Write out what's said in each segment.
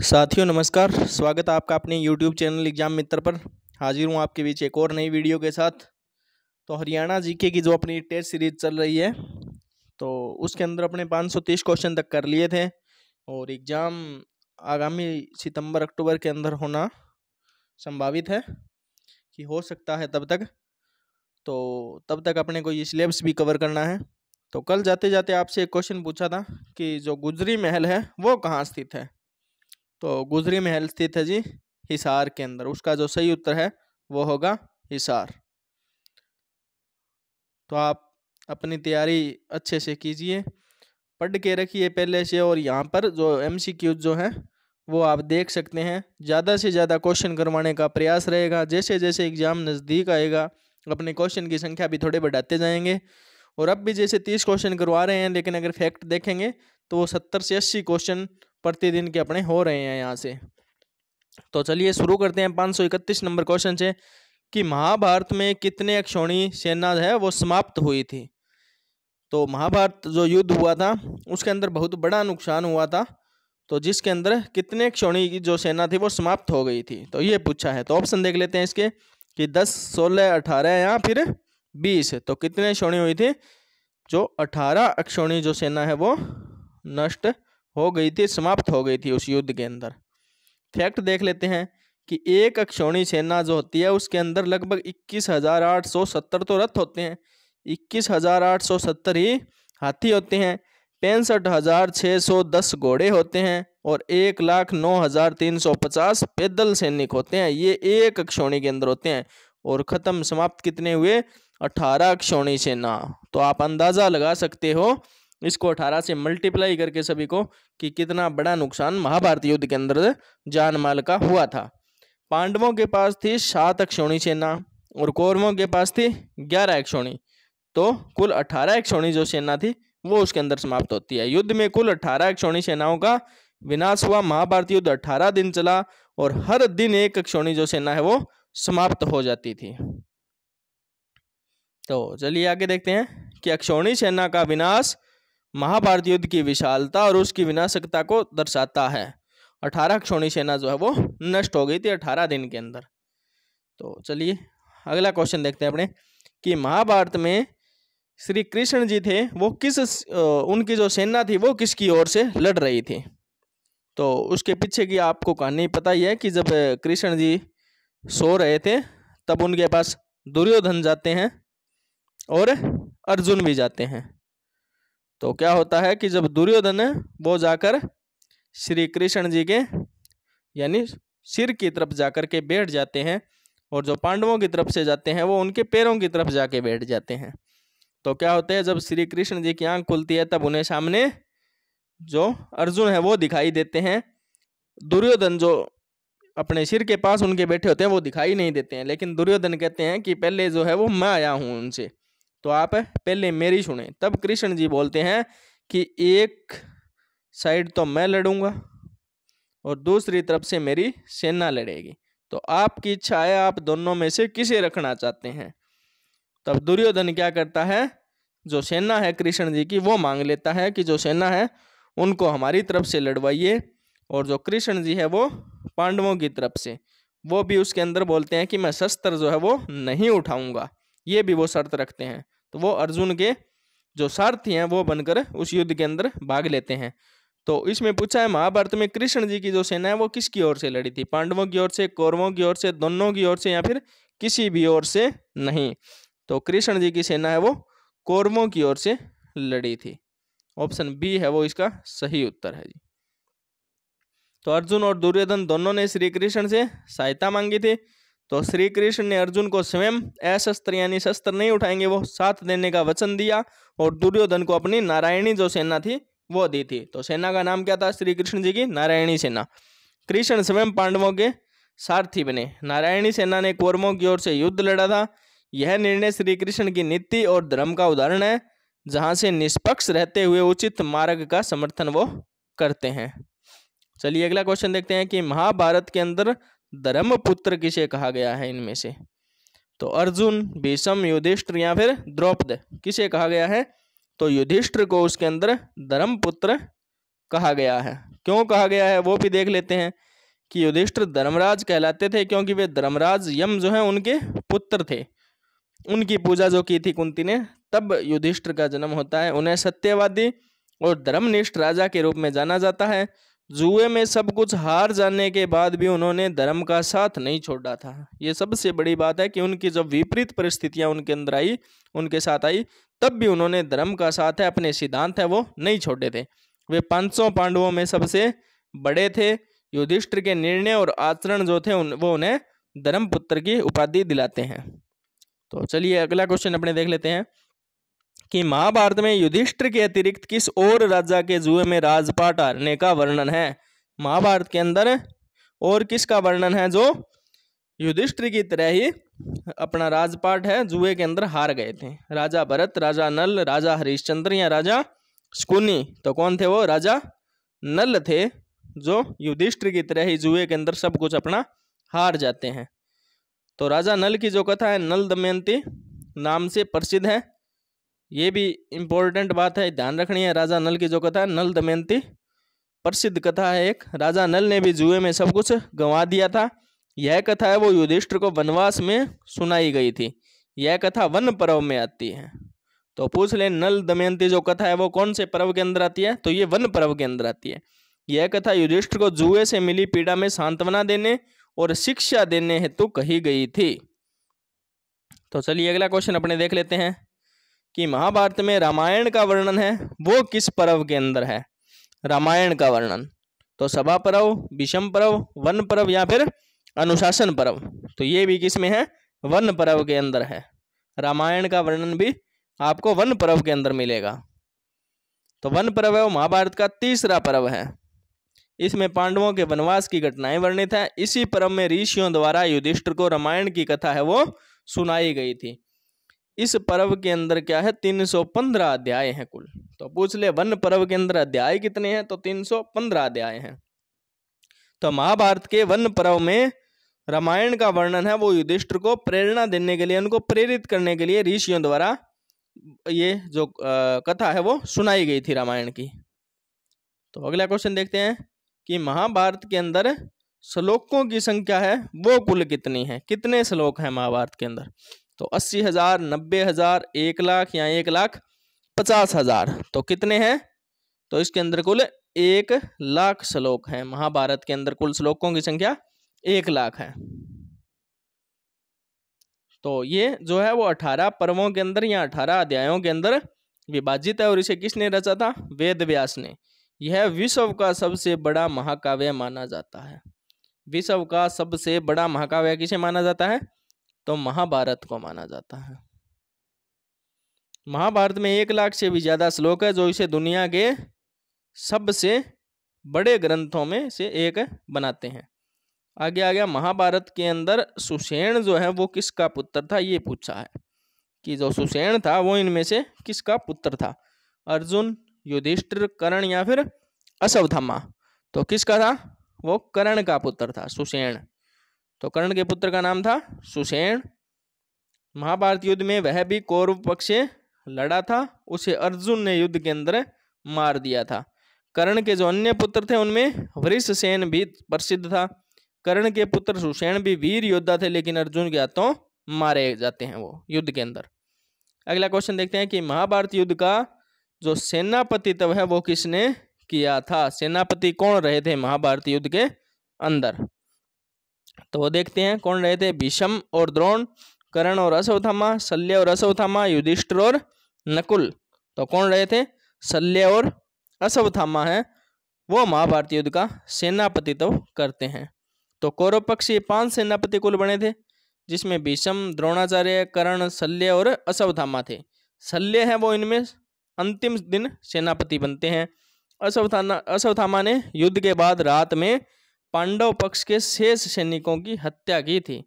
साथियों नमस्कार, स्वागत है आपका अपने YouTube चैनल एग्जाम मित्र पर। हाजिर हूँ आपके बीच एक और नई वीडियो के साथ। तो हरियाणा जीके की जो अपनी टेस्ट सीरीज चल रही है, तो उसके अंदर अपने 530 क्वेश्चन तक कर लिए थे और एग्ज़ाम आगामी सितंबर अक्टूबर के अंदर होना संभावित है कि हो सकता है तब तक अपने को ये सिलेबस भी कवर करना है। तो कल जाते जाते आपसे एक क्वेश्चन पूछा था कि जो गुजरी महल है वो कहाँ स्थित है। तो गुजरी महल स्थित है जी हिसार के अंदर। उसका जो सही उत्तर है वो होगा हिसार। तो आप अपनी तैयारी अच्छे से कीजिए, पढ़ के रखिए पहले से। और यहाँ पर जो MCQ जो है वो आप देख सकते हैं, ज़्यादा से ज़्यादा क्वेश्चन करवाने का प्रयास रहेगा। जैसे जैसे एग्ज़ाम नज़दीक आएगा अपने क्वेश्चन की संख्या भी थोड़े बढ़ाते जाएंगे। और अब भी जैसे 30 क्वेश्चन करवा रहे हैं, लेकिन अगर फैक्ट देखेंगे तो वो 70 से 80 क्वेश्चन प्रतिदिन के अपने हो रहे हैं यहाँ से। तो चलिए शुरू करते हैं 531 नंबर क्वेश्चन से कि महाभारत में कितने अक्षौणी सेना है वो समाप्त हुई थी। तो महाभारत जो युद्ध हुआ था उसके अंदर बहुत बड़ा नुकसान हुआ था, तो जिसके अंदर कितने अक्षौणी की जो सेना थी वो समाप्त हो गई थी। तो ये पूछा है। तो ऑप्शन देख लेते हैं इसके कि 10, 16, 18 या फिर 20। तो कितने अक्षौणी हुई थी? जो 18 अक्षौणी जो सेना है वो नष्ट हो गई थी, समाप्त हो गई थी उस युद्ध के अंदर। फैक्ट देख लेते हैं कि एक अक्षौणी सेना जो होती है उसके अंदर लगभग 21,870 तो रथ होते हैं, 21,870 ही हाथी होते हैं, 65,610 घोड़े होते हैं और 1,09,350 पैदल सैनिक होते हैं। ये एक अक्षौणी के अंदर होते हैं। और ख़त्म समाप्त कितने हुए? 18 अक्षौणी सेना। तो आप अंदाज़ा लगा सकते हो इसको 18 से मल्टीप्लाई करके सभी को कि कितना बड़ा नुकसान महाभारत युद्ध के अंदर जान माल का हुआ था। पांडवों के पास थी 7 अक्षौणी सेना और कौरवों के पास थी 11 अक्षौणी। तो कुल 18 अक्षौणी जो सेना थी वो उसके अंदर समाप्त होती है। युद्ध में कुल 18 अक्षौणी सेनाओं का विनाश हुआ। महाभारत युद्ध 18 दिन चला और हर दिन एक अक्षौणी जो सेना है वो समाप्त हो जाती थी। तो चलिए आगे देखते हैं कि अक्षौणी सेना का विनाश महाभारत युद्ध की विशालता और उसकी विनाशकता को दर्शाता है। 18 अक्षौणी सेना जो है वो नष्ट हो गई थी 18 दिन के अंदर। तो चलिए अगला क्वेश्चन देखते हैं अपने कि महाभारत में श्री कृष्ण जी थे वो उनकी जो सेना थी वो किसकी ओर से लड़ रही थी। तो उसके पीछे की आपको कहानी पता ही है कि जब कृष्ण जी सो रहे थे तब उनके पास दुर्योधन जाते हैं और अर्जुन भी जाते हैं। तो क्या होता है कि जब दुर्योधन वो जाकर श्री कृष्ण जी के यानी सिर की तरफ जाकर के बैठ जाते हैं और जो पांडवों की तरफ से जाते हैं वो उनके पैरों की तरफ जाके बैठ जाते हैं। तो क्या होता है, जब श्री कृष्ण जी की आंख खुलती है तब उन्हें सामने जो अर्जुन है वो दिखाई देते हैं। दुर्योधन जो अपने सिर के पास उनके बैठे होते हैं वो दिखाई नहीं देते हैं, लेकिन दुर्योधन कहते हैं कि पहले जो है वो मैं आया हूँ उनसे, तो आप पहले मेरी सुने। तब कृष्ण जी बोलते हैं कि एक साइड तो मैं लड़ूंगा और दूसरी तरफ से मेरी सेना लड़ेगी, तो आपकी इच्छा है, आप दोनों में से किसे रखना चाहते हैं। तब दुर्योधन क्या करता है, जो सेना है कृष्ण जी की वो मांग लेता है कि जो सेना है उनको हमारी तरफ से लड़वाइए, और जो कृष्ण जी है वो पांडवों की तरफ से। वो भी उसके अंदर बोलते हैं कि मैं शस्त्र जो है वो नहीं उठाऊंगा, ये भी वो शर्त रखते हैं। तो वो अर्जुन के जो सारथी हैं वो बनकर उस युद्ध के अंदर भाग लेते हैं। तो इसमें पूछा है महाभारत में कृष्ण जी की जो सेना है वो किसकी ओर से लड़ी थी? पांडवों की ओर से, कौरवों की ओर से, दोनों की ओर से, या फिर किसी भी ओर से नहीं। तो कृष्ण जी की सेना है वो कौरवों की ओर से लड़ी थी। ऑप्शन बी है वो इसका सही उत्तर है जी। तो अर्जुन और दुर्योधन दोनों ने श्री कृष्ण से सहायता मांगी थी। तो श्री कृष्ण ने अर्जुन को स्वयं अशस्त्र यानी शस्त्र नहीं उठाएंगे वो साथ देने का वचन दिया, और दुर्योधन को अपनी नारायणी जो सेना थी वो दी थी। तो सेना का नाम क्या था श्री कृष्ण जी की? नारायणी सेना। कृष्ण स्वयं पांडवों के सारथी बने। नारायणी सेना ने कौरवों की ओर से युद्ध लड़ा था। यह निर्णय श्री कृष्ण की नीति और धर्म का उदाहरण है, जहाँ से निष्पक्ष रहते हुए उचित मार्ग का समर्थन वो करते हैं। चलिए अगला क्वेश्चन देखते हैं कि महाभारत के अंदर धर्मपुत्र किसे कहा गया है इनमें से। तो अर्जुन, भीष्म, युधिष्ठिर या फिर द्रौपद, किसे कहा गया है? तो युधिष्ठिर को उसके अंदर धर्मपुत्र कहा गया है। क्यों कहा गया है वो भी देख लेते हैं कि युधिष्ठिर धर्मराज कहलाते थे क्योंकि वे धर्मराज यम जो है उनके पुत्र थे। उनकी पूजा जो की थी कुंती ने, तब युधिष्ठिर का जन्म होता है। उन्हें सत्यवादी और धर्मनिष्ठ राजा के रूप में जाना जाता है। जुए में सब कुछ हार जाने के बाद भी उन्होंने धर्म का साथ नहीं छोड़ा था। ये सबसे बड़ी बात है कि उनकी जब विपरीत परिस्थितियां उनके अंदर आई, उनके साथ आई, तब भी उन्होंने धर्म का साथ है, अपने सिद्धांत है वो नहीं छोड़े थे। वे 500 पांडवों में सबसे बड़े थे। युधिष्ठिर के निर्णय और आचरण जो थे वो उन्हें धर्मपुत्र की उपाधि दिलाते हैं। तो चलिए अगला क्वेश्चन अपने देख लेते हैं कि महाभारत में युधिष्ठिर के अतिरिक्त किस और राजा के जुए में राजपाट हारने का वर्णन है। महाभारत के अंदर और किसका वर्णन है जो युधिष्ठिर की तरह ही अपना राजपाट है जुए के अंदर हार गए थे। राजा भरत, राजा नल, राजा हरिश्चंद्र या राजा शकुनी। तो कौन थे वो? राजा नल थे जो युधिष्ठिर की तरह ही जुए के अंदर सब कुछ अपना हार जाते हैं। तो राजा नल की जो कथा है नल दमयंती नाम से प्रसिद्ध है। ये भी इम्पोर्टेंट बात है, ध्यान रखनी है। राजा नल की जो कथा है नल दमयंती प्रसिद्ध कथा है एक। राजा नल ने भी जुए में सब कुछ गंवा दिया था। यह कथा है वो युधिष्ठिर को वनवास में सुनाई गई थी। यह कथा वन पर्व में आती है। तो पूछ ले नल दमयंती जो कथा है वो कौन से पर्व के अंदर आती है? तो ये वन पर्व के अंदर आती है। यह कथा युधिष्ठिर को जुए से मिली पीड़ा में सांत्वना देने और शिक्षा देने हेतु कही गई थी। तो चलिए अगला क्वेश्चन अपने देख लेते हैं कि महाभारत में रामायण का वर्णन है वो किस पर्व के अंदर है। रामायण का वर्णन तो सभा पर्व, विषम पर्व, वन पर्व या फिर अनुशासन पर्व। तो ये भी किस में है? वन पर्व के अंदर है। रामायण का वर्णन भी आपको वन पर्व के अंदर मिलेगा। तो वन पर्व है वो महाभारत का तीसरा पर्व है। इसमें पांडवों के वनवास की घटनाएं वर्णित है। इसी पर्व में ऋषियों द्वारा युधिष्ठिर को रामायण की कथा है वो सुनाई गई थी। इस पर्व के अंदर क्या है? 315 अध्याय हैं कुल। तो पूछ ले वन पर्व के अंदर अध्याय कितने हैं? तो 315 अध्याय हैं। तो महाभारत के वन पर्व में रामायण का वर्णन है वो युधिष्ठिर को प्रेरणा देने के लिए, उनको प्रेरित करने के लिए ऋषियों द्वारा ये जो कथा है वो सुनाई गई थी रामायण की। तो अगला क्वेश्चन देखते हैं कि महाभारत के अंदर श्लोकों की संख्या है वो कुल कितनी है? कितने श्लोक हैं महाभारत के अंदर? तो 80,000, 90,000, 1,00,000 या 1,50,000। तो कितने हैं? तो इसके अंदर कुल 1,00,000 श्लोक हैं। महाभारत के अंदर कुल श्लोकों की संख्या 1,00,000 है। तो ये जो है वो 18 पर्वों के अंदर या 18 अध्यायों के अंदर विभाजित है। और इसे किसने रचा था? वेद व्यास ने। यह विश्व का सबसे बड़ा महाकाव्य माना जाता है। विश्व का सबसे बड़ा महाकाव्य किसे माना जाता है? तो महाभारत को माना जाता है। महाभारत में 1,00,000 से भी ज्यादा श्लोक है जो इसे दुनिया के सबसे बड़े ग्रंथों में से एक बनाते हैं। आगे आ गया महाभारत के अंदर सुषेण जो है वो किसका पुत्र था? ये पूछा है कि जो सुषेण था वो इनमें से किसका पुत्र था? अर्जुन, युधिष्ठिर, कर्ण या फिर अश्वत्थामा। तो किसका था? वो कर्ण का पुत्र था सुषेण। तो कर्ण के पुत्र का नाम था सुषेण। महाभारत युद्ध में वह भी कौरव पक्ष से लड़ा था। उसे अर्जुन ने युद्ध के अंदर मार दिया था। कर्ण के जो अन्य पुत्र थे उनमें वृषसेन भी प्रसिद्ध था। कर्ण के पुत्र सुषेण भी वीर योद्धा थे लेकिन अर्जुन के हाथों मारे जाते हैं वो युद्ध के अंदर। अगला क्वेश्चन देखते हैं कि महाभारत युद्ध का जो सेनापतित्व है वो किसने किया था? सेनापति कौन रहे थे महाभारत युद्ध के अंदर? तो वो देखते हैं कौन रहे थे। भीष्म और द्रोण, कर्ण और अश्वत्थामा, शल्य और अश्वत्थामा, युधिष्ठिर और नकुल। तो कौन रहे थे? शल्य और अश्वत्थामा है वो महाभारत युद्ध का सेनापतित्व करते हैं। तो कौरव पक्ष से 5 सेनापति कुल बने थे जिसमें भीष्म, द्रोणाचार्य, कर्ण, शल्य और अश्वत्थामा थे। शल्य है वो इनमें अंतिम दिन सेनापति बनते हैं। अश्वत्थामा ने युद्ध के बाद रात में पांडव पक्ष के शेष सैनिकों की हत्या की थी।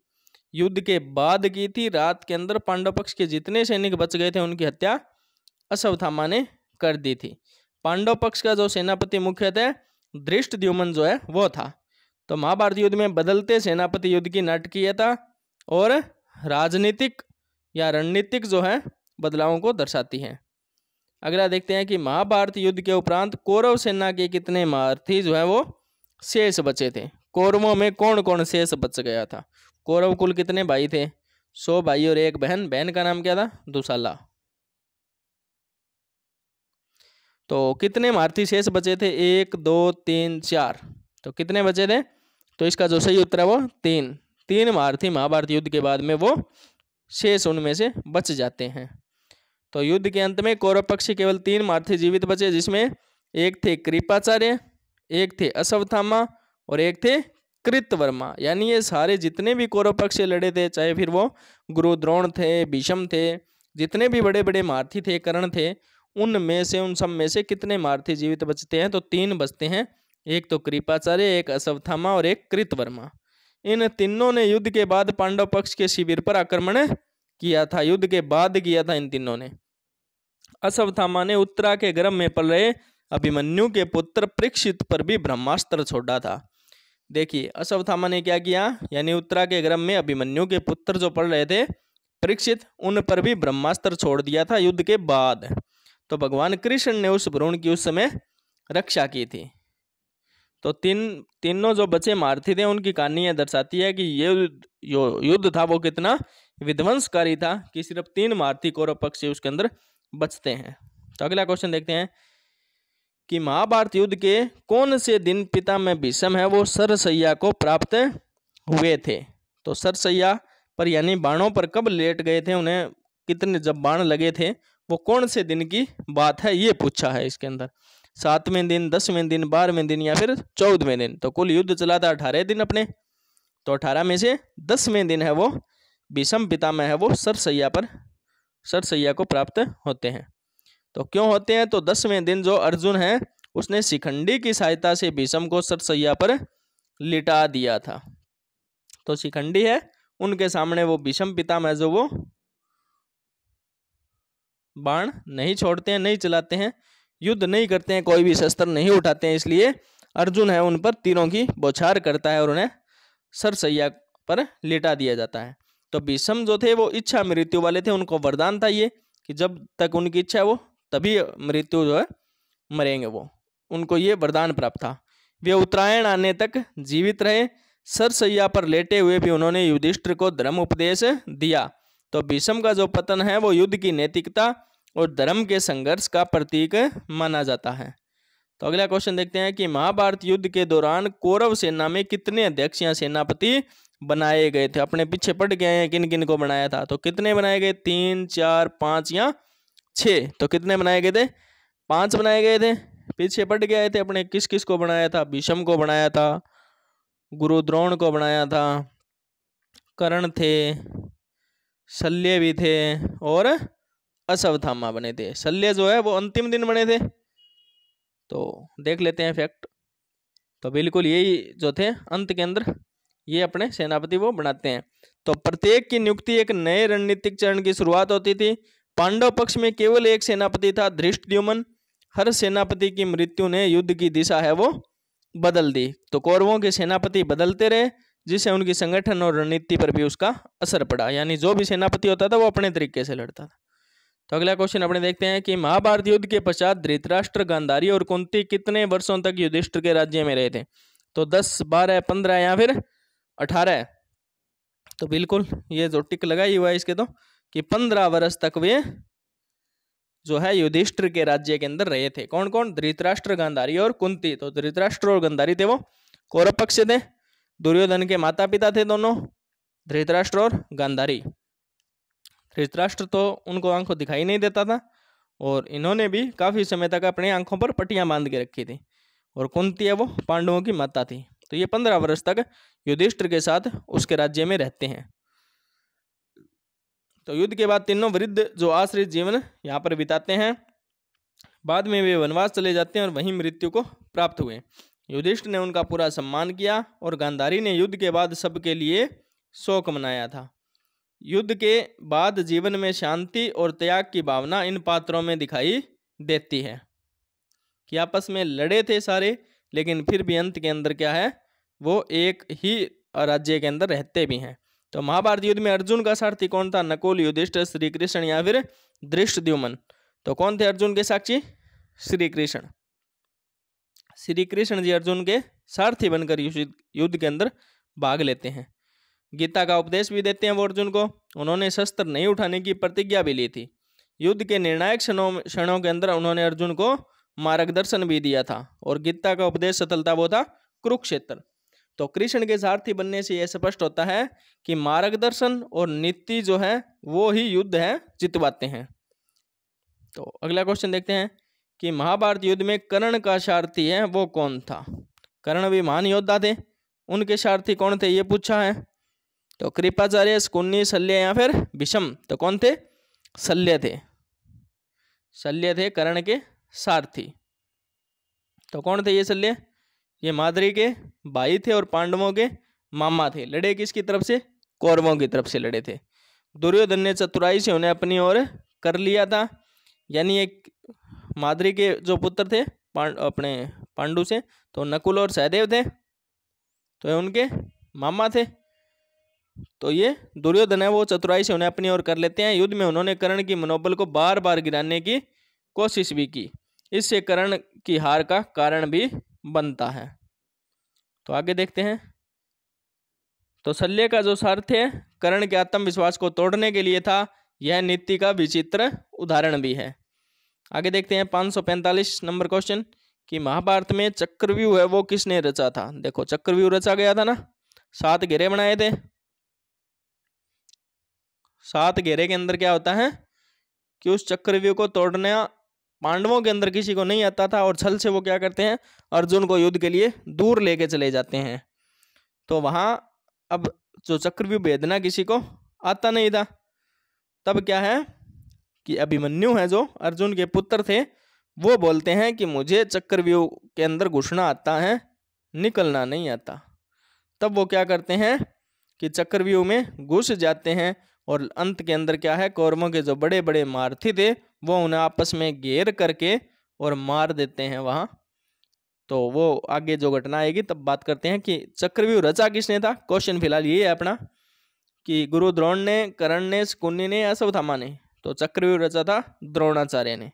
युद्ध के बाद की थी। रात के अंदर पांडव पक्ष के जितने सैनिक बच गए थे उनकी हत्या अश्वत्थामा ने कर दी थी। पांडव पक्ष का जो सेनापति मुख्यतः धृष्टद्युम्न जो है वो था। तो महाभारत युद्ध में बदलते सेनापति युद्ध की नाटकीयता और राजनीतिक या रणनीतिक जो है बदलावों को दर्शाती है। अगला देखते हैं कि महाभारत युद्ध के उपरांत कौरव सेना के कितने महारथी जो है वो शेष बचे थे। कौरवों में कौन कौन शेष बच गया था। कौरव कुल कितने भाई थे, 100 भाई और एक बहन। बहन का नाम क्या था, दुशाला। तो कितने महारथी शेष बचे थे, 1 2 3 4। तो कितने बचे थे, तो इसका जो सही उत्तर है वो 3। 3 महारथी महाभारत युद्ध के बाद में वो शेष उनमें से बच जाते हैं। तो युद्ध के अंत में कौरव पक्ष से केवल 3 महारथी जीवित बचे, जिसमें एक थे कृपाचार्य, एक थे अश्वत्थामा और एक थे कृतवर्मा। यानी ये सारे जितने भी कौरव पक्ष से लड़े थे, चाहे फिर वो गुरु द्रोण थे, भीष्म थे, जितने भी बड़े बड़े महारथी थे, कर्ण थे, उनमें से उन सब में से कितने महारथी जीवित बचते हैं, तो 3 बचते हैं। एक तो कृपाचार्य, एक अश्वत्थामा और एक कृतवर्मा। इन तीनों ने युद्ध के बाद पांडव पक्ष के शिविर पर आक्रमण किया था। युद्ध के बाद किया था इन तीनों ने। अश्वत्थामा ने उत्तरा के गर्भ में पल रहे अभिमन्यु के पुत्र परीक्षित पर भी ब्रह्मास्त्र छोड़ा था। देखिए अश्वत्थामा ने क्या किया, यानी उत्तरा के गर्भ में अभिमन्यु के पुत्र जो पढ़ रहे थे परीक्षित, उन पर भी ब्रह्मास्त्र छोड़ दिया था युद्ध के बाद। तो भगवान कृष्ण ने उस भ्रूण की उस समय रक्षा की थी। तो तीनों जो बचे महारथी थे उनकी कहानी यह दर्शाती है कि ये युद्ध था वो कितना विध्वंसकारी था कि सिर्फ 3 महारथी कौरव पक्ष से उसके अंदर बचते हैं। तो अगला क्वेश्चन देखते हैं कि महाभारत युद्ध के कौन से दिन पितामह भीष्म है वो सरसैया को प्राप्त हुए थे। तो सरसैया पर यानी बाणों पर कब लेट गए थे, उन्हें कितने जब बाण लगे थे, वो कौन से दिन की बात है, ये पूछा है इसके अंदर। 7वें दिन, 10वें दिन, 12वें दिन या फिर 14वें दिन। तो कुल युद्ध चला था 18 दिन अपने, तो 18 में से 10वें दिन है वो भीष्म पितामह है वो सरसैया को प्राप्त होते हैं। तो क्यों होते हैं, तो 10वें दिन जो अर्जुन है उसने शिखंडी की सहायता से भीष्म को सरसैया पर लिटा दिया था। तो शिखंडी है, उनके सामने वो भीष्म पितामह जो वो बाण नहीं छोड़ते हैं, नहीं चलाते हैं, युद्ध नहीं करते हैं, कोई भी शस्त्र नहीं उठाते हैं, इसलिए अर्जुन है उन पर तीरों की बौछार करता है और उन्हें सरसैया पर लिटा दिया जाता है। तो भीष्म जो थे वो इच्छा मृत्यु वाले थे, उनको वरदान था ये कि जब तक उनकी इच्छा है वो तभी मृत्यु जो है मरेंगे, वो उनको ये वरदान प्राप्त था। वे उत्तरायण आने तक जीवित रहे। सरसैया पर लेटे हुए भी उन्होंने युधिष्ठिर को धर्म उपदेश दिया। तो भीष्म का जो पतन है वो युद्ध की नैतिकता और धर्म के संघर्ष का प्रतीक माना जाता है। तो अगला क्वेश्चन देखते हैं कि महाभारत युद्ध के दौरान कौरव सेना में कितने अध्यक्ष या सेनापति बनाए गए थे। अपने पीछे पढ़ गए हैं किन किन को बनाया था, तो कितने बनाए गए, 3 4 5 या 6। तो कितने बनाए गए थे, 5 बनाए गए थे। पीछे पढ़ गए थे अपने किस किस को बनाया था, भीष्म को बनाया था, गुरु द्रोण को बनाया था, कर्ण थे, शल्य भी थे और अश्वत्थामा बने थे। शल्य जो है वो अंतिम दिन बने थे। तो देख लेते हैं फैक्ट। तो बिल्कुल यही जो थे अंत के अंदर ये अपने सेनापति वो बनाते हैं। तो प्रत्येक की नियुक्ति एक नए रणनीतिक चरण की शुरुआत होती थी। पांडव पक्ष में केवल एक सेनापति था, धृष्टद्युम्न। हर सेनापति की मृत्यु ने युद्ध की दिशा है वो बदल दी। तो कौरवों के सेनापति बदलते रहे, जिससे उनकी संगठन और रणनीति पर भी उसका असर पड़ा। यानी जो भी सेनापति होता था वो अपने तरीके से लड़ता था। तो अगला क्वेश्चन अपने देखते हैं कि महाभारत युद्ध के पश्चात धृतराष्ट्र, गांधारी और कुंती कितने वर्षों तक युधिष्ठिर के राज्य में रहे थे। तो 10 12 15 या फिर 18। तो बिल्कुल ये जो टिक लगाई हुआ है इसके तो कि 15 वर्ष तक वे जो है युधिष्ठिर के राज्य के अंदर रहे थे। कौन कौन, धृतराष्ट्र, गांधारी और कुंती। तो धृतराष्ट्र और गांधारी थे वो कौरव पक्ष थे। दुर्योधन के माता पिता थे दोनों, धृतराष्ट्र और गांधारी। धृतराष्ट्र तो उनको आंखों दिखाई नहीं देता था और इन्होंने भी काफी समय तक अपनी आंखों पर पट्टियां बांध के रखी थी। और कुंती है वो पांडवों की माता थी। तो ये 15 वर्ष तक युधिष्ठिर के साथ उसके राज्य में रहते हैं। तो युद्ध के बाद तीनों वृद्ध जो आश्रित जीवन यहाँ पर बिताते हैं। बाद में वे वनवास चले जाते हैं और वहीं मृत्यु को प्राप्त हुए। युधिष्ठिर ने उनका पूरा सम्मान किया और गांधारी ने युद्ध के बाद सबके लिए शोक मनाया था। युद्ध के बाद जीवन में शांति और त्याग की भावना इन पात्रों में दिखाई देती है कि आपस में लड़े थे सारे, लेकिन फिर भी अंत के अंदर क्या है, वो एक ही राज्य के अंदर रहते भी हैं। तो महाभारत युद्ध में अर्जुन का सारथी कौन था, नकुल, युधिष्ठिर, श्री कृष्ण या फिर धृष्टद्युम्न। तो कौन थे अर्जुन के साक्षी? श्री कृष्ण। श्री कृष्ण जी अर्जुन के सारथी बनकर युद्ध के अंदर भाग लेते हैं। गीता का उपदेश भी देते हैं वो अर्जुन को। उन्होंने शस्त्र नहीं उठाने की प्रतिज्ञा भी ली थी। युद्ध के निर्णायक क्षणों के अंदर उन्होंने अर्जुन को मार्गदर्शन भी दिया था। और गीता का उपदेश सफलता वो था कुरुक्षेत्र। तो कृष्ण के सारथी बनने से यह स्पष्ट होता है कि मार्गदर्शन और नीति जो है वो ही युद्ध है जितवाते हैं। तो अगला क्वेश्चन देखते हैं कि महाभारत युद्ध में कर्ण का सारथी है वो कौन था? कर्ण भी महान योद्धा थे, उनके सारथी कौन थे ये पूछा है। तो कृपाचार्य, शकुनी, शल्य या फिर भीष्म? तो कौन थे? शल्य थे। शल्य थे कर्ण के सारथी। तो कौन थे ये शल्य? ये माद्री के भाई थे और पांडवों के मामा थे। लड़े किसकी तरफ से? कौरवों की तरफ से लड़े थे। दुर्योधन ने चतुराई से उन्हें अपनी ओर कर लिया था। यानी एक माद्री के जो पुत्र थे अपने पांडु से, तो नकुल और सहदेव थे, तो ये उनके मामा थे। तो ये दुर्योधन है वो चतुराई से उन्हें अपनी ओर कर लेते हैं। युद्ध में उन्होंने कर्ण की मनोबल को बार बार गिराने की कोशिश भी की। इससे कर्ण की हार का कारण भी बनता है। तो आगे देखते हैं। तो शल्य का जो सारथी है कर्ण के आत्मविश्वास को तोड़ने के लिए था। यह नीति का विचित्र उदाहरण भी है। आगे देखते हैं 545 नंबर क्वेश्चन कि महाभारत में चक्रव्यूह है वो किसने रचा था? देखो चक्रव्यूह रचा गया था ना, 7 घेरे बनाए थे। 7 घेरे के अंदर क्या होता है कि उस चक्रव्यूह को तोड़ना पांडवों के अंदर किसी को नहीं आता था, और छल से वो क्या करते हैं, अर्जुन को युद्ध के लिए दूर लेके चले जाते हैं। तो वहां अब जो चक्रव्यूह भेदना किसी को आता नहीं था। तब क्या है कि अभिमन्यु है जो अर्जुन के पुत्र थे, वो बोलते हैं कि मुझे चक्रव्यूह के अंदर घुसना आता है, निकलना नहीं आता। तब वो क्या करते हैं कि चक्रव्यूह में घुस जाते हैं, और अंत के अंदर क्या है, कौरवों के जो बड़े बड़े महारथी थे वो उन्हें आपस में घेर करके और मार देते हैं वहां। तो वो आगे जो घटना आएगी तब बात करते हैं कि चक्रव्यूह रचा किसने था। क्वेश्चन फिलहाल ये है अपना कि गुरु द्रोण ने, कर्ण ने, शकुनी ने या अश्वत्थामा ने? तो चक्रव्यूह रचा था द्रोणाचार्य ने।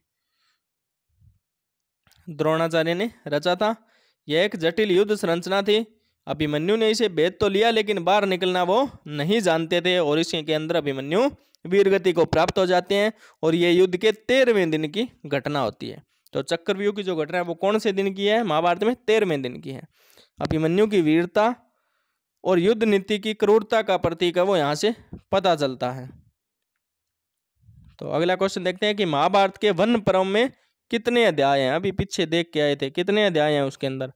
द्रोणाचार्य ने रचा था। यह एक जटिल युद्ध संरचना थी। अभिमन्यु ने इसे भेद तो लिया लेकिन बाहर निकलना वो नहीं जानते थे, और इसके अंदर अभिमन्यु वीरगति को प्राप्त हो जाते हैं। और ये युद्ध के 13वें दिन की घटना होती है। तो चक्रव्यूह की जो घटना है वो कौन से दिन की है? महाभारत में 13वें दिन की है। अभिमन्यु की वीरता और युद्ध नीति की क्रूरता का प्रतीक है वो यहाँ से पता चलता है। तो अगला क्वेश्चन देखते हैं कि महाभारत के वन पर्व में कितने अध्याय हैं? अभी पीछे देख के आए थे, कितने अध्याय हैं उसके अंदर?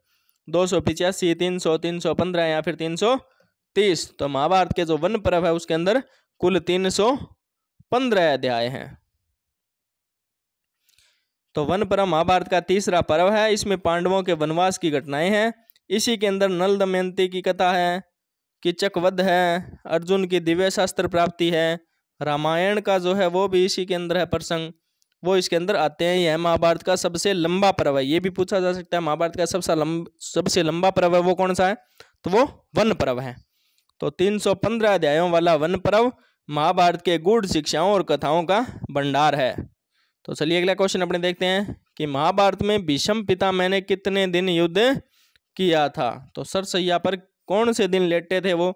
285, 300, 315 या फिर 330? तो महाभारत के जो वन पर्व है उसके अंदर कुल 315 अध्याय हैं। तो वन पर्व महाभारत का तीसरा पर्व है। इसमें पांडवों के वनवास की घटनाएं हैं। इसी के अंदर नल दमयंती की कथा है, कीचक वध है, अर्जुन की दिव्य शास्त्र प्राप्ति है, रामायण का जो है वो भी इसी के अंदर है प्रसंग, वो इसके अंदर आते हैं। यह महाभारत का सबसे लंबा पर्व है। ये भी पूछा जा सकता है महाभारत का सबसे लंबा पर्व है वो कौन सा है? तो वो वन पर्व है। तो 315 अध्यायों वाला वन पर्व महाभारत के गूढ़ शिक्षाओं और कथाओं का भंडार है। तो चलिए अगला क्वेश्चन अपने देखते हैं कि महाभारत में भीष्म पितामह ने कितने दिन युद्ध किया था? तो सरसैया पर कौन से दिन लेटे थे वो?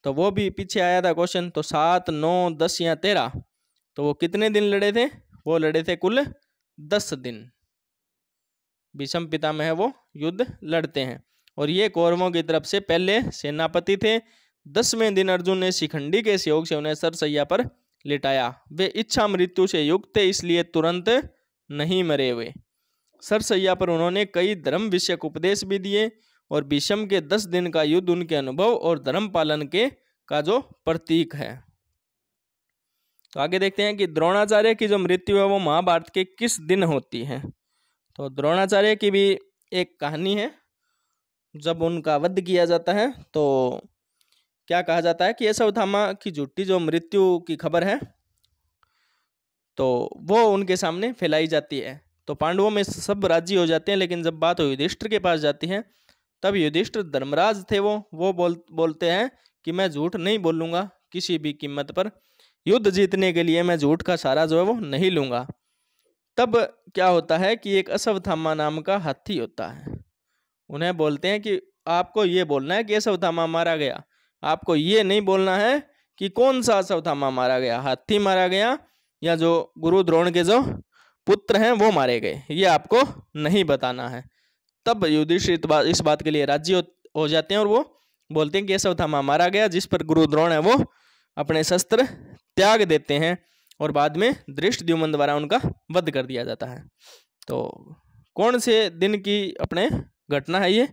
तो वो भी पीछे आया था क्वेश्चन। तो 7, 9, 10 या 13? तो वो कितने दिन लड़े थे? वो लड़े थे कुल 10 दिन। भीष्म पितामह वो युद्ध लड़ते हैं, और ये कौरवों की तरफ से पहले सेनापति थे। 10वें दिन अर्जुन ने शिखंडी के सहयोग से उन्हें सरसैया पर लिटाया। वे इच्छा मृत्यु से युक्त थे, इसलिए तुरंत नहीं मरे हुए। सरसैया पर उन्होंने कई धर्म विषयक उपदेश भी दिए, और भीष्म के 10 दिन का युद्ध उनके अनुभव और धर्म पालन के का जो प्रतीक है। तो आगे देखते हैं कि द्रोणाचार्य की जो मृत्यु है वो महाभारत के किस दिन होती है? तो द्रोणाचार्य की भी एक कहानी है। जब उनका वध किया जाता है तो क्या कहा जाता है कि अश्वत्थामा की झूठी जो मृत्यु की खबर है तो वो उनके सामने फैलाई जाती है। तो पांडवों में सब राजी हो जाते हैं, लेकिन जब बात युधिष्ठिर के पास जाती है तब युधिष्ठिर धर्मराज थे वो बोलते हैं कि मैं झूठ नहीं बोलूँगा किसी भी कीमत पर, युद्ध जीतने के लिए मैं झूठ का सहारा जो है वो नहीं लूँगा। तब क्या होता है कि एक अश्वत्थामा नाम का हाथी होता है। उन्हें बोलते हैं कि आपको ये बोलना है कि अश्वत्थामा मारा गया, आपको ये नहीं बोलना है कि कौन सा अश्वत्थामा मारा गया, हाथी मारा गया या जो गुरु द्रोण के जो पुत्र हैं वो मारे गए, ये आपको नहीं बताना है। तब युधिष्ठिर इस बात के लिए राजी हो जाते हैं और वो बोलते हैं कि अश्वत्थामा मारा गया, जिस पर गुरु द्रोण है वो अपने शस्त्र त्याग देते हैं और बाद में धृष्टद्युम्न द्वारा उनका वध कर दिया जाता है। तो कौन से दिन की अपने घटना है ये,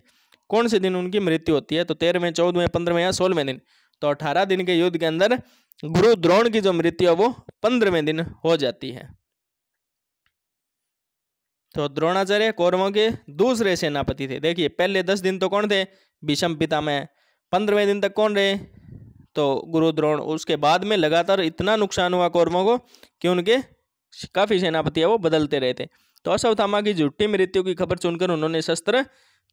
कौन से दिन उनकी मृत्यु होती है? तो 13वें, 14वें, 15वें या 16वें दिन। तो 18 दिन के युद्ध के अंदर गुरु द्रोण की जो मृत्यु है वो 15वें दिन हो जाती है। तो द्रोणाचार्य कौरवों के दूसरे सेनापति थे। देखिए पहले 10 दिन तो कौन थे? भीष्म पितामह। 15वें दिन तक कौन रहे? तो गुरु द्रोण। उसके बाद में लगातार इतना नुकसान हुआ कौरवों को कि उनके काफी सेनापति है वो बदलते रहे थे। तो अश्वत्थामा की झूठी मृत्यु की खबर सुनकर उन्होंने शस्त्र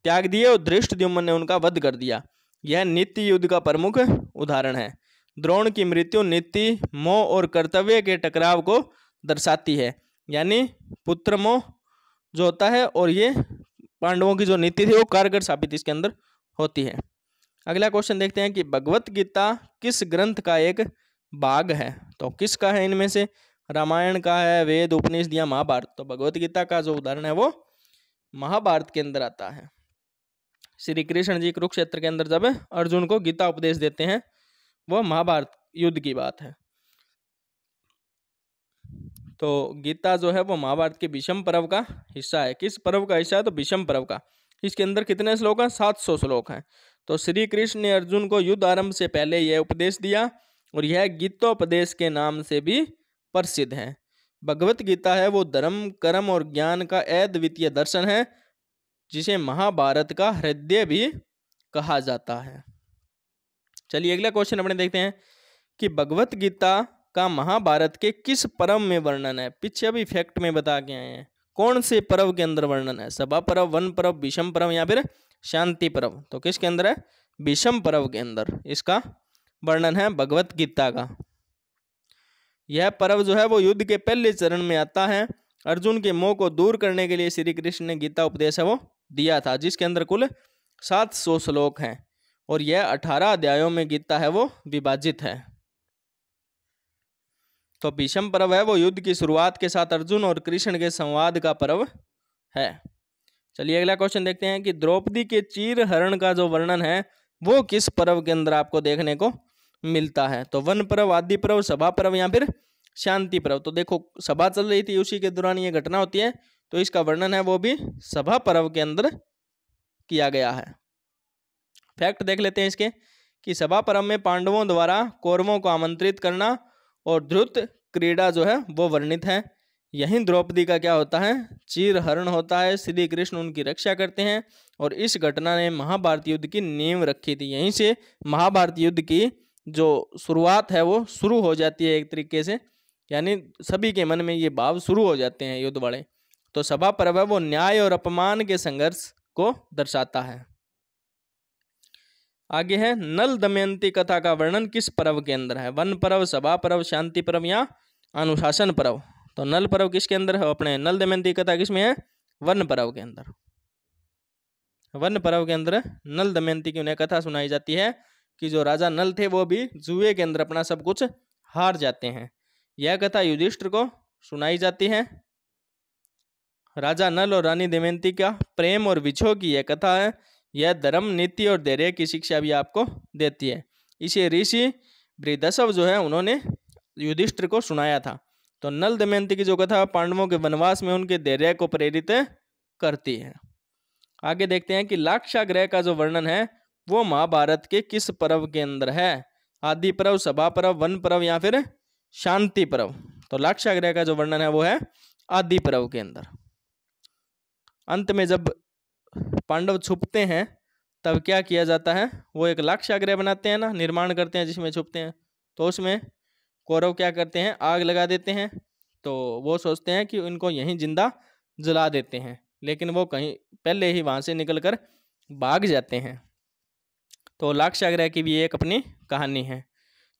त्याग दिए और धृष्टद्युम्न ने उनका वध कर दिया। यह नीति युद्ध का प्रमुख उदाहरण है। द्रोण की मृत्यु नीति, मोह और कर्तव्य के टकराव को दर्शाती है। यानी पुत्र मोह जो होता है और ये पांडवों की जो नीति थी वो कारगर साबित इसके अंदर होती है। अगला क्वेश्चन देखते हैं कि भगवत गीता किस ग्रंथ का एक भाग है? तो किसका है इनमें से? रामायण का है, वेद, उपनिषद या महाभारत? तो भगवत गीता का जो उदाहरण है वो महाभारत के अंदर आता है। श्री कृष्ण जी कुरुक्षेत्र के अंदर जब अर्जुन को गीता उपदेश देते हैं वो महाभारत युद्ध की बात है। तो गीता जो है वो महाभारत के भीष्म पर्व का हिस्सा है। किस पर्व का हिस्सा है? तो भीष्म पर्व का। इसके अंदर कितने श्लोक हैं? 700 श्लोक हैं। तो श्री कृष्ण ने अर्जुन को युद्ध आरंभ से पहले यह उपदेश दिया और यह गीतोपदेश के नाम से भी प्रसिद्ध है। भगवत गीता है वो धर्म, कर्म और ज्ञान का अद्वितीय दर्शन है, जिसे महाभारत का हृदय भी कहा जाता है। चलिए अगला क्वेश्चन अपने देखते हैं कि भगवत गीता का महाभारत के किस पर्व में वर्णन है? पीछे अभी फैक्ट में बता के आए हैं। कौन से पर्व के अंदर वर्णन है? सभा पर्व, वन पर्व, भीष्म पर्व या फिर शांति पर्व? तो किसके अंदर है? भीष्म पर्व के अंदर इसका वर्णन है भगवत गीता का। यह पर्व जो है वो युद्ध के पहले चरण में आता है। अर्जुन के मोह को दूर करने के लिए श्री कृष्ण ने गीता उपदेश है वो दिया था, जिसके अंदर कुल 700 श्लोक हैं और यह 18 अध्यायों में गीता है वो विभाजित है। तो भीष्म पर्व है वो युद्ध की शुरुआत के साथ अर्जुन और कृष्ण के संवाद का पर्व है। चलिए अगला क्वेश्चन देखते हैं कि द्रौपदी के चीर हरण का जो वर्णन है वो किस पर्व के अंदर आपको देखने को मिलता है? तो वन पर्व, आदि पर्व, सभा पर्व या फिर शांति पर्व? तो देखो सभा चल रही थी, उसी के दौरान ये घटना होती है, तो इसका वर्णन है वो भी सभा पर्व के अंदर किया गया है। फैक्ट देख लेते हैं इसके कि सभा पर्व में पांडवों द्वारा कौरवों को आमंत्रित करना और द्रुत क्रीड़ा जो है वो वर्णित है। यहीं द्रौपदी का क्या होता है? चीर हरण होता है। श्री कृष्ण उनकी रक्षा करते हैं और इस घटना ने महाभारत युद्ध की नींव रखी थी। यहीं से महाभारत युद्ध की जो शुरुआत है वो शुरू हो जाती है एक तरीके से, यानी सभी के मन में ये भाव शुरू हो जाते हैं युद्ध वाले। तो सभा पर्व है वो न्याय और अपमान के संघर्ष को दर्शाता है। आगे है नल दमयंती कथा का वर्णन किस पर्व के अंदर है? वन पर्व, सभा पर्व, शांति पर्व या अनुशासन पर्व? तो नल पर्व किसके अंदर है? अपने नल दमयंती कथा किसमें है? वन पर्व के अंदर। वन पर्व के अंदर नल दमयंती की उन्हें कथा सुनाई जाती है कि जो राजा नल थे वो भी जुए के अंदर अपना सब कुछ हार जाते हैं। यह कथा युधिष्ठिर को सुनाई जाती है। राजा नल और रानी दमयंती का प्रेम और विछोह की यह कथा है। यह धर्म, नीति और धैर्य की शिक्षा भी आपको देती है। इसे ऋषि बृहदशव जो है उन्होंने युधिष्ठिर को सुनाया था। तो नल दमयंती की जो कथा पांडवों के वनवास में उनके धैर्य को प्रेरित करती है। आगे देखते हैं कि लाक्षागृह का जो वर्णन है वो महाभारत के किस पर्व के अंदर है? आदि पर्व, सभा पर्व, वन पर्व या फिर शांति पर्व? तो लाक्षागृह का जो वर्णन है वो है आदि पर्व के अंदर। अंत में जब पांडव छुपते हैं तब क्या किया जाता है? वो एक लाक्षागृह बनाते हैं ना, निर्माण करते हैं जिसमें छुपते हैं। तो उसमें कौरव क्या करते हैं? आग लगा देते हैं। तो वो सोचते हैं कि इनको यहीं जिंदा जला देते हैं, लेकिन वो कहीं पहले ही वहां से निकलकर भाग जाते हैं। तो लाक्षागृह की भी एक अपनी कहानी है।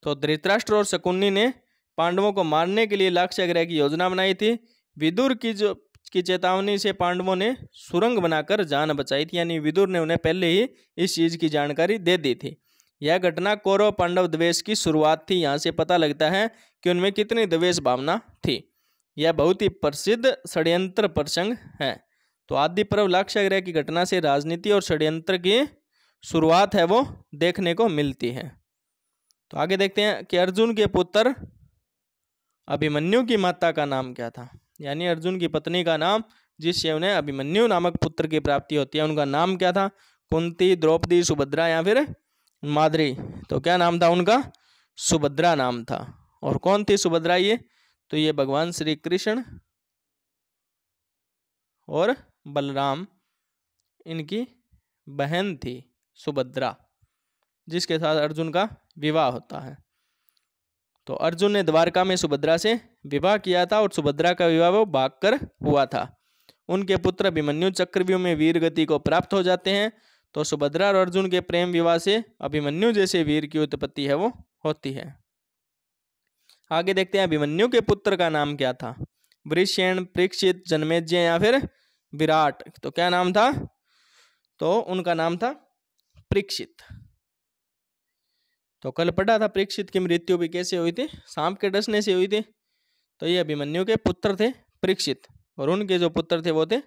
तो धृतराष्ट्र और शकुनी ने पांडवों को मारने के लिए लाक्षागृह की योजना बनाई थी। विदुर की चेतावनी से पांडवों ने सुरंग बनाकर जान बचाई थी, यानी विदुर ने उन्हें पहले ही इस चीज की जानकारी दे दी थी। यह घटना कौरव पांडव द्वेष की शुरुआत थी। यहाँ से पता लगता है कि उनमें कितनी द्वेष भावना थी। यह बहुत ही प्रसिद्ध षड्यंत्र प्रसंग है। तो आदि पर्व लाक्षागृह की घटना से राजनीति और षड्यंत्र की शुरुआत है वो देखने को मिलती है। तो आगे देखते हैं कि अर्जुन के पुत्र अभिमन्यु की माता का नाम क्या था, यानी अर्जुन की पत्नी का नाम जिससे उन्हें अभिमन्यु नामक पुत्र की प्राप्ति होती है, उनका नाम क्या था? कुंती, द्रौपदी, सुभद्रा या फिर माद्री? तो क्या नाम था उनका? सुभद्रा नाम था। और कौन थी सुभद्रा? ये तो ये भगवान श्री कृष्ण और बलराम, इनकी बहन थी सुभद्रा, जिसके साथ अर्जुन का विवाह होता है। तो अर्जुन ने द्वारका में सुभद्रा से विवाह किया था और सुभद्रा का विवाह वो भागकर हुआ था। उनके पुत्र अभिमन्यु चक्रव्यूह में वीर गति को प्राप्त हो जाते हैं। तो सुभद्रा और अर्जुन के प्रेम विवाह से अभिमन्यु जैसे वीर की उत्पत्ति है वो होती है। आगे देखते हैं अभिमन्यु के पुत्र का नाम क्या था? वृषेण, परीक्षित, जन्मेजय या फिर विराट? तो क्या नाम था? तो उनका नाम था परीक्षित। तो कल पढ़ा था परीक्षित की मृत्यु भी कैसे हुई थी? सांप के डसने से हुई थी। तो ये अभिमन्यु के पुत्र थे परीक्षित, और उनके जो पुत्र थे वो थे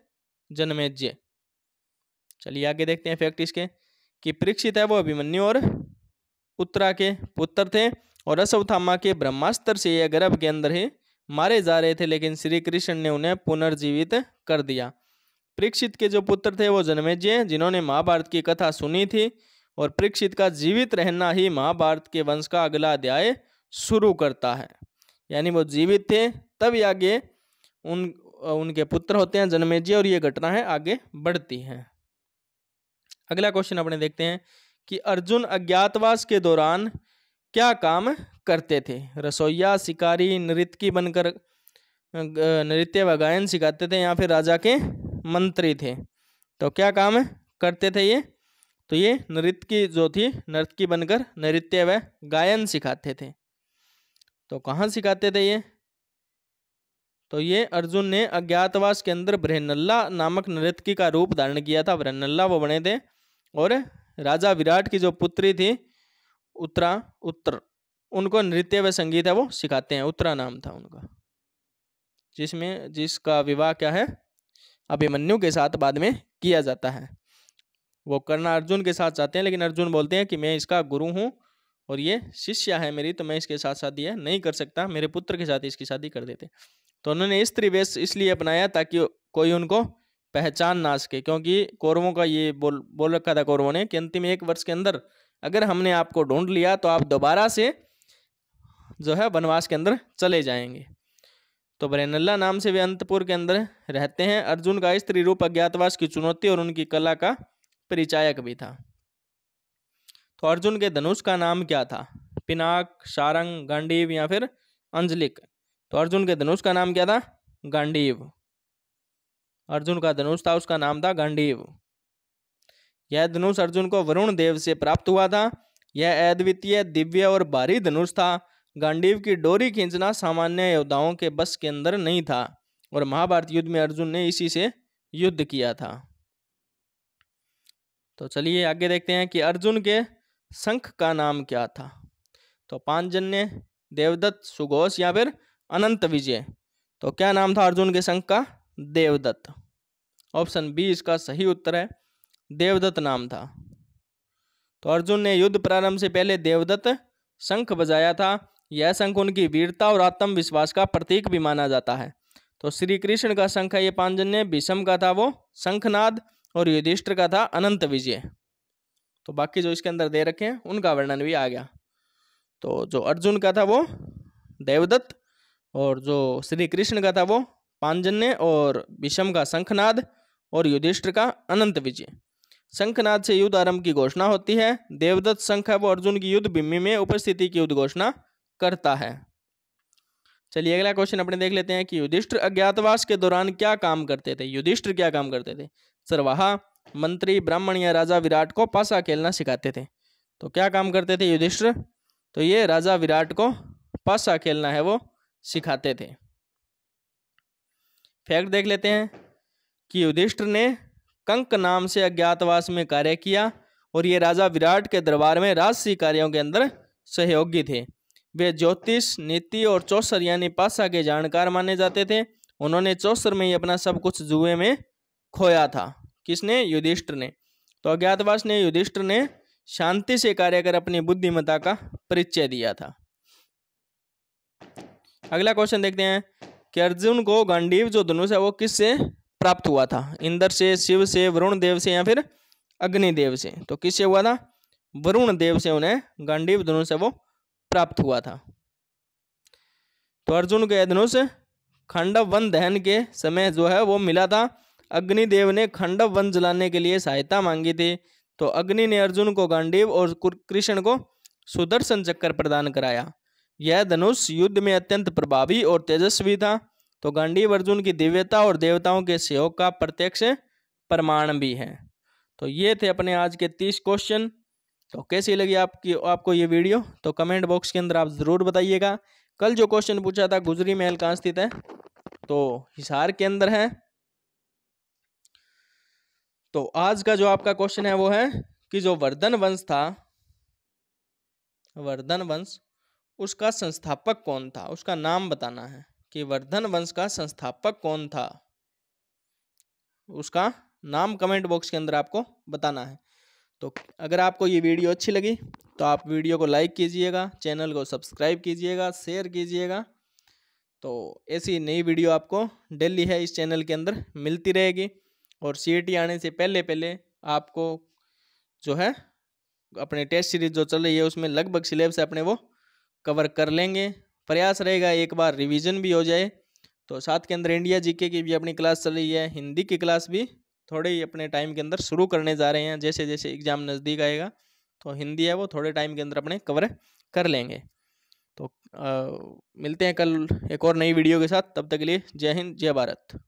जन्मेजय। चलिए आगे देखते हैं फैक्ट इसके कि परीक्षित है वो अभिमन्यु और उत्तरा के पुत्र थे, और अश्वत्थामा के ब्रह्मास्त्र से यह गर्भ के अंदर ही मारे जा रहे थे, लेकिन श्री कृष्ण ने उन्हें पुनर्जीवित कर दिया। परीक्षित के जो पुत्र थे वो जन्मेजय, जिन्होंने महाभारत की कथा सुनी थी, और परीक्षित का जीवित रहना ही महाभारत के वंश का अगला अध्याय शुरू करता है। यानी वो जीवित थे तभी आगे उनके पुत्र होते हैं जन्मेजय, और ये घटना है आगे बढ़ती है। अगला क्वेश्चन अपने देखते हैं कि अर्जुन अज्ञातवास के दौरान क्या काम करते थे? रसोइया, शिकारी, नृत्यकी बनकर नृत्य व गायन सिखाते थे, या फिर राजा के मंत्री थे? तो क्या काम करते थे ये? तो ये नृत्यकी जो थी, नर्तकी बनकर नृत्य व गायन सिखाते थे। तो कहाँ सिखाते थे ये? तो ये अर्जुन ने अज्ञातवास के अंदर बृहन्नला नामक नृत्यकी का रूप धारण किया था। बृहन्नला वो बने थे, और राजा विराट की जो पुत्री थी उत्तर, उनको नृत्य व संगीत है वो सिखाते हैं। उत्तरा नाम था उनका, जिसका विवाह क्या है? अभिमन्यु के साथ बाद में किया जाता है। वो करना अर्जुन के साथ चाहते हैं, लेकिन अर्जुन बोलते हैं कि मैं इसका गुरु हूँ और ये शिष्या है मेरी, तो मैं इसके साथ शादी है नहीं कर सकता, मेरे पुत्र के साथ इसकी शादी कर देते। तो उन्होंने स्त्री वेश इसलिए अपनाया ताकि कोई उनको पहचान ना सके, क्योंकि कौरवों का ये बोल रखा था कौरवों ने कि अंतिम 1 वर्ष के अंदर अगर हमने आपको ढूंढ लिया तो आप दोबारा से जो है वनवास के अंदर चले जाएंगे। तो बृहन्नला नाम से वे अंतपुर के अंदर रहते हैं। अर्जुन का स्त्री रूप अज्ञातवास की चुनौती और उनकी कला का परिचायक भी था। तो अर्जुन के धनुष का नाम क्या था? पिनाक, शारंग, गांडीव या फिर अंजलिक? तो अर्जुन के धनुष का नाम क्या था? गांडीव। अर्जुन का धनुष था, उसका नाम था गांडीव। यह धनुष अर्जुन को वरुण देव से प्राप्त हुआ था। यह अद्वितीय, दिव्य और भारी धनुष था। गांडीव की डोरी खींचना सामान्य योद्धाओं के बस के अंदर नहीं था, और महाभारत युद्ध में अर्जुन ने इसी से युद्ध किया था। तो चलिए आगे देखते हैं कि अर्जुन के शंख का नाम क्या था? तो पांचजन्य, देवदत्त, सुघोष या फिर अनंत विजय? तो क्या नाम था अर्जुन के शंख का? देवदत्त। ऑप्शन बी इसका सही उत्तर है, देवदत्त नाम था। तो अर्जुन ने युद्ध प्रारंभ से पहले देवदत्त शंख बजाया था। यह शंख उनकी वीरता और आत्मविश्वास का प्रतीक भी माना जाता है। तो श्री कृष्ण का शंख है ये पांचजन्य, भीष्म का था वो शंखनाद, और युधिष्ठिर का था अनंत विजय। तो बाकी जो इसके अंदर दे रखे हैं उनका वर्णन भी आ गया। तो जो अर्जुन का था वो देवदत्त, और जो श्री कृष्ण का था वो पांचजन्य, और भीष्म का शंखनाद, और युधिष्ठिर का अनंत विजय। शंखनाद से युद्ध आरंभ की घोषणा होती है। देवदत्त शंख है वो अर्जुन की युद्ध भूमि में उपस्थिति की युद्ध घोषणा करता है। चलिए अगला क्वेश्चन अपने देख लेते हैं कि युधिष्ठिर अज्ञातवास के दौरान क्या काम करते थे? युधिष्ठिर क्या काम करते थे? चरवाहा, मंत्री, ब्राह्मण या राजा विराट को पासा खेलना सिखाते थे? तो क्या काम करते थे युधिष्ठिर? तो ये राजा विराट को पासा खेलना है वो सिखाते थे। फैक्ट देख लेते हैं कि युधिष्ठिर ने कंक नाम से अज्ञातवास में कार्य किया और ये राजा विराट के दरबार में राजसी कार्यों के अंदर सहयोगी थे। वे ज्योतिष, नीति और चौसर यानी पासा के जानकार माने जाते थे। उन्होंने चौसर में ही अपना सब कुछ जुए में खोया था। किसने? युधिष्ठिर ने। तो अज्ञातवास ने युधिष्ठिर ने शांति से कार्य कर अपनी बुद्धिमत्ता का परिचय दिया था। अगला क्वेश्चन देखते हैं कि अर्जुन को गांडीव जो धनुष है वो किससे प्राप्त हुआ था? इंद्र से, शिव से, वरुण देव से या फिर अग्निदेव से? तो किससे हुआ था? वरुण देव से उन्हें गांडीव धनुष है वो प्राप्त हुआ था। तो अर्जुन के धनुष खंडव वन दहन के समय जो है वो मिला था। अग्निदेव ने खंडव वन जलाने के लिए सहायता मांगी थी। तो अग्नि ने अर्जुन को गांडीव और कृष्ण को सुदर्शन चक्र प्रदान कराया। यह धनुष युद्ध में अत्यंत प्रभावी और तेजस्वी था। तो गांडीव अर्जुन की दिव्यता और देवताओं के सहयोग का प्रत्यक्ष प्रमाण भी है। तो ये थे अपने आज के 30 क्वेश्चन। तो कैसी लगी आपको ये वीडियो? तो कमेंट बॉक्स के अंदर आप ज़रूर बताइएगा। कल जो क्वेश्चन पूछा था गुजरी महल कहाँ स्थित है? तो हिसार के अंदर है। तो आज का जो आपका क्वेश्चन है वो है कि जो वर्धन वंश था, वर्धन वंश, उसका संस्थापक कौन था? उसका नाम बताना है कि वर्धन वंश का संस्थापक कौन था। उसका नाम कमेंट बॉक्स के अंदर आपको बताना है। तो अगर आपको ये वीडियो अच्छी लगी तो आप वीडियो को लाइक कीजिएगा, चैनल को सब्सक्राइब कीजिएगा, शेयर कीजिएगा। तो ऐसी नई वीडियो आपको डेली है इस चैनल के अंदर मिलती रहेगी। और CET आने से पहले पहले आपको जो है अपने टेस्ट सीरीज जो चल रही है उसमें लगभग सिलेबस अपने वो कवर कर लेंगे। प्रयास रहेगा एक बार रिवीजन भी हो जाए। तो साथ के अंदर इंडिया GK की भी अपनी क्लास चल रही है। हिंदी की क्लास भी थोड़े ही अपने टाइम के अंदर शुरू करने जा रहे हैं। जैसे जैसे एग्ज़ाम नज़दीक आएगा तो हिंदी है वो थोड़े टाइम के अंदर अपने कवर कर लेंगे। तो मिलते हैं कल एक और नई वीडियो के साथ। तब तक के लिए जय हिंद, जय भारत।